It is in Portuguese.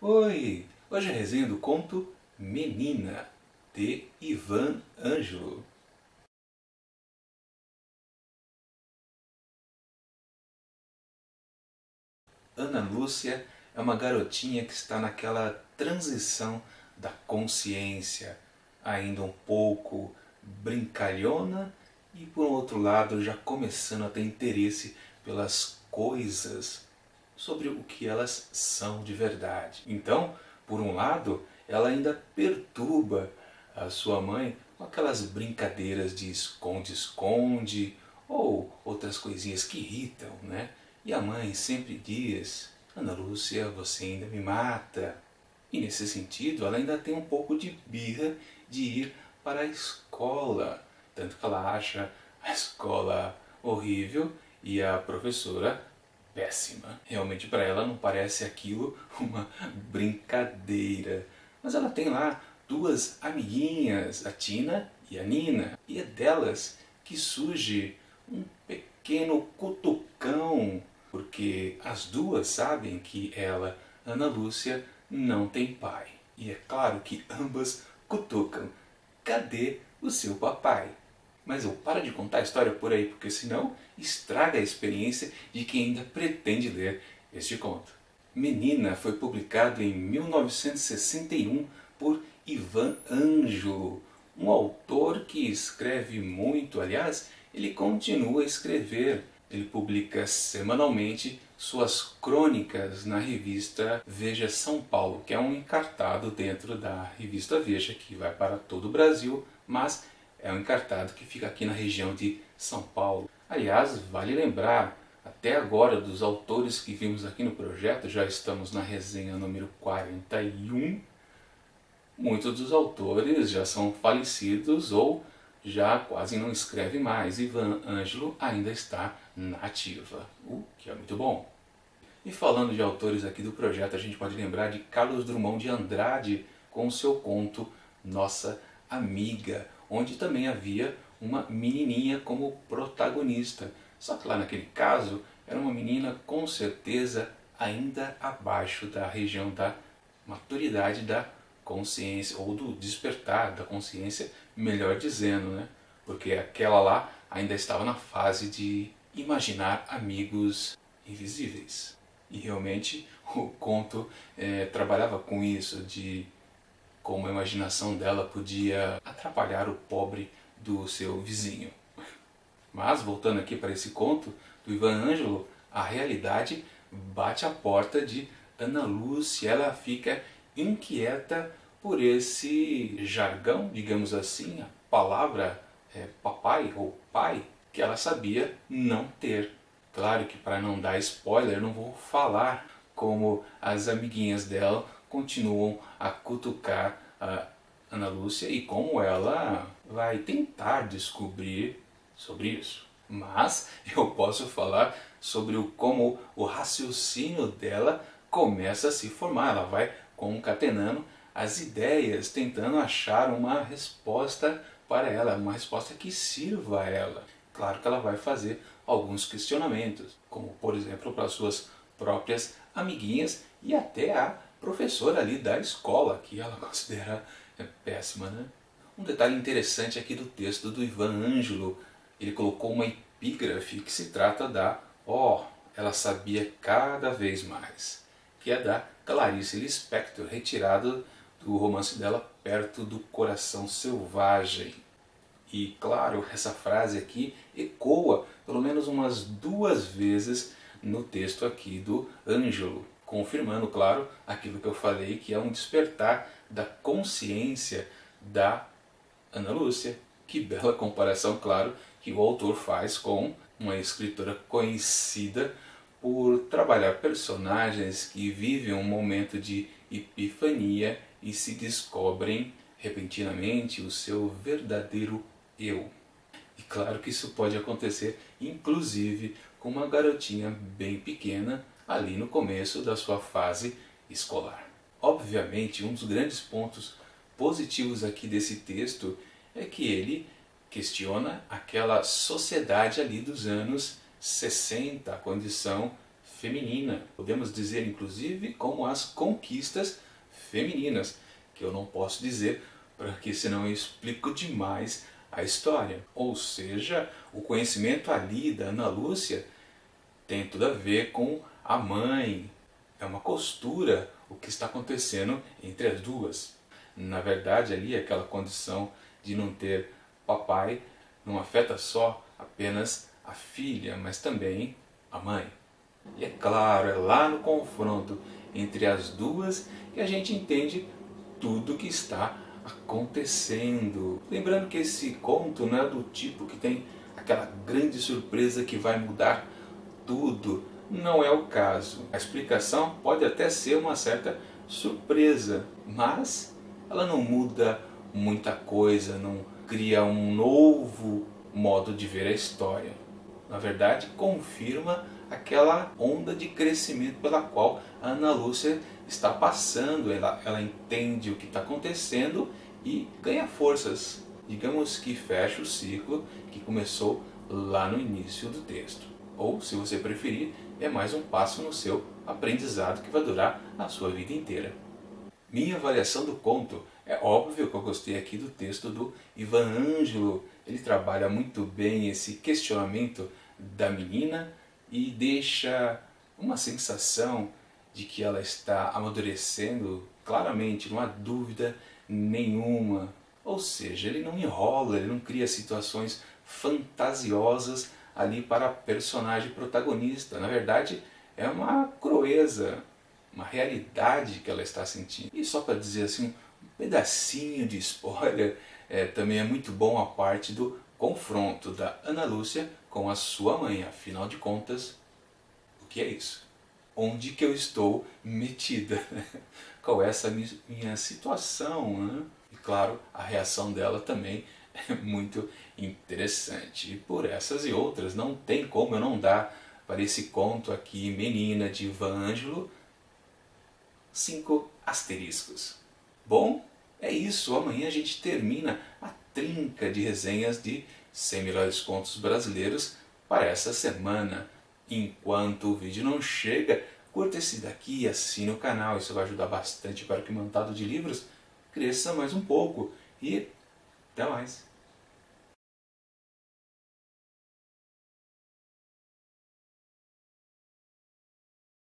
Oi! Hoje é a resenha do conto Menina, de Ivan Ângelo. Ana Lúcia é uma garotinha que está naquela transição da consciência, ainda um pouco brincalhona e, por outro lado, já começando a ter interesse pelas coisas, sobre o que elas são de verdade. Então, por um lado, ela ainda perturba a sua mãe com aquelas brincadeiras de esconde-esconde ou outras coisinhas que irritam, né? E a mãe sempre diz: Ana Lúcia, você ainda me mata. E nesse sentido, ela ainda tem um pouco de birra de ir para a escola. Tanto que ela acha a escola horrível e a professora péssima. Realmente para ela não parece aquilo uma brincadeira. Mas ela tem lá duas amiguinhas, a Tina e a Nina. E é delas que surge um pequeno cutucão, porque as duas sabem que ela, Ana Lúcia, não tem pai. E é claro que ambas cutucam: cadê o seu papai? Mas eu paro de contar a história por aí, porque senão estraga a experiência de quem ainda pretende ler este conto. Menina foi publicado em 1961 por Ivan Ângelo, um autor que escreve muito. Aliás, ele continua a escrever. Ele publica semanalmente suas crônicas na revista Veja São Paulo, que é um encartado dentro da revista Veja, que vai para todo o Brasil, mas é um encartado que fica aqui na região de São Paulo. Aliás, vale lembrar, até agora, dos autores que vimos aqui no projeto, já estamos na resenha número 41, muitos dos autores já são falecidos ou já quase não escreve mais. Ivan Ângelo ainda está na ativa, o que é muito bom. E falando de autores aqui do projeto, a gente pode lembrar de Carlos Drummond de Andrade com o seu conto Nossa Amiga, onde também havia uma menininha como protagonista. Só que lá naquele caso era uma menina com certeza ainda abaixo da região da maturidade da consciência, ou do despertar da consciência, melhor dizendo, né? Porque aquela lá ainda estava na fase de imaginar amigos invisíveis. E realmente o conto trabalhava com isso, de como a imaginação dela podia atrapalhar o pobre do seu vizinho. Mas, voltando aqui para esse conto do Ivan Ângelo, a realidade bate a porta de Ana Lúcia. Ela fica inquieta por esse jargão, digamos assim, a palavra papai ou pai, que ela sabia não ter. Claro que, para não dar spoiler, não vou falar como as amiguinhas dela continuam a cutucar a Ana Lúcia e como ela vai tentar descobrir sobre isso. Mas eu posso falar sobre como o raciocínio dela começa a se formar. Ela vai concatenando as ideias, tentando achar uma resposta para ela, uma resposta que sirva a ela. Claro que ela vai fazer alguns questionamentos, como por exemplo para suas próprias amiguinhas e até a professora ali da escola, que ela considera péssima, né? Um detalhe interessante aqui do texto do Ivan Ângelo, ele colocou uma epígrafe que se trata da ela sabia cada vez mais, que é da Clarice Lispector, retirada do romance dela Perto do Coração Selvagem. E claro, essa frase aqui ecoa pelo menos umas 2 vezes no texto aqui do Ângelo, confirmando, claro, aquilo que eu falei, que é um despertar da consciência da Ana Lúcia. Que bela comparação, claro, que o autor faz com uma escritora conhecida por trabalhar personagens que vivem um momento de epifania e se descobrem repentinamente o seu verdadeiro eu. E claro que isso pode acontecer inclusive com uma garotinha bem pequena ali no começo da sua fase escolar. Obviamente, um dos grandes pontos positivos aqui desse texto é que ele questiona aquela sociedade ali dos anos 60, a condição feminina. Podemos dizer inclusive como as conquistas femininas, que eu não posso dizer porque senão eu explico demais a história. Ou seja, o conhecimento ali da Ana Lúcia tem tudo a ver com a mãe. É uma costura o que está acontecendo entre as duas. Na verdade ali aquela condição de não ter papai não afeta só apenas a filha, mas também a mãe. E é claro, é lá no confronto entre as duas que a gente entende tudo o que está acontecendo. Lembrando que esse conto não é do tipo que tem aquela grande surpresa que vai mudar tudo. Não é o caso. A explicação pode até ser uma certa surpresa, mas ela não muda muita coisa, não cria um novo modo de ver a história. Na verdade, confirma aquela onda de crescimento pela qual a Ana Lúcia está passando. Ela entende o que está acontecendo e ganha forças. Digamos que fecha o ciclo que começou lá no início do texto. Ou, se você preferir, é mais um passo no seu aprendizado que vai durar a sua vida inteira. Minha avaliação do conto, é óbvio que eu gostei aqui do texto do Ivan Ângelo. Ele trabalha muito bem esse questionamento da menina e deixa uma sensação de que ela está amadurecendo claramente, não há dúvida nenhuma. Ou seja, ele não enrola, ele não cria situações fantasiosas ali para a personagem protagonista. Na verdade, é uma crueza, uma realidade que ela está sentindo. E só para dizer assim, um pedacinho de spoiler, também é muito bom a parte do confronto da Ana Lúcia com a sua mãe. Afinal de contas, o que é isso? Onde que eu estou metida? Qual é essa minha situação, né? E claro, a reação dela também é muito interessante. E por essas e outras, não tem como eu não dar para esse conto aqui, Menina, de Ivan Ângelo, 5 asteriscos. Bom, é isso. Amanhã a gente termina a trinca de resenhas de 100 melhores contos brasileiros para essa semana. Enquanto o vídeo não chega, curta esse daqui e assine o canal. Isso vai ajudar bastante para que o Montado de Livros cresça mais um pouco. E até mais!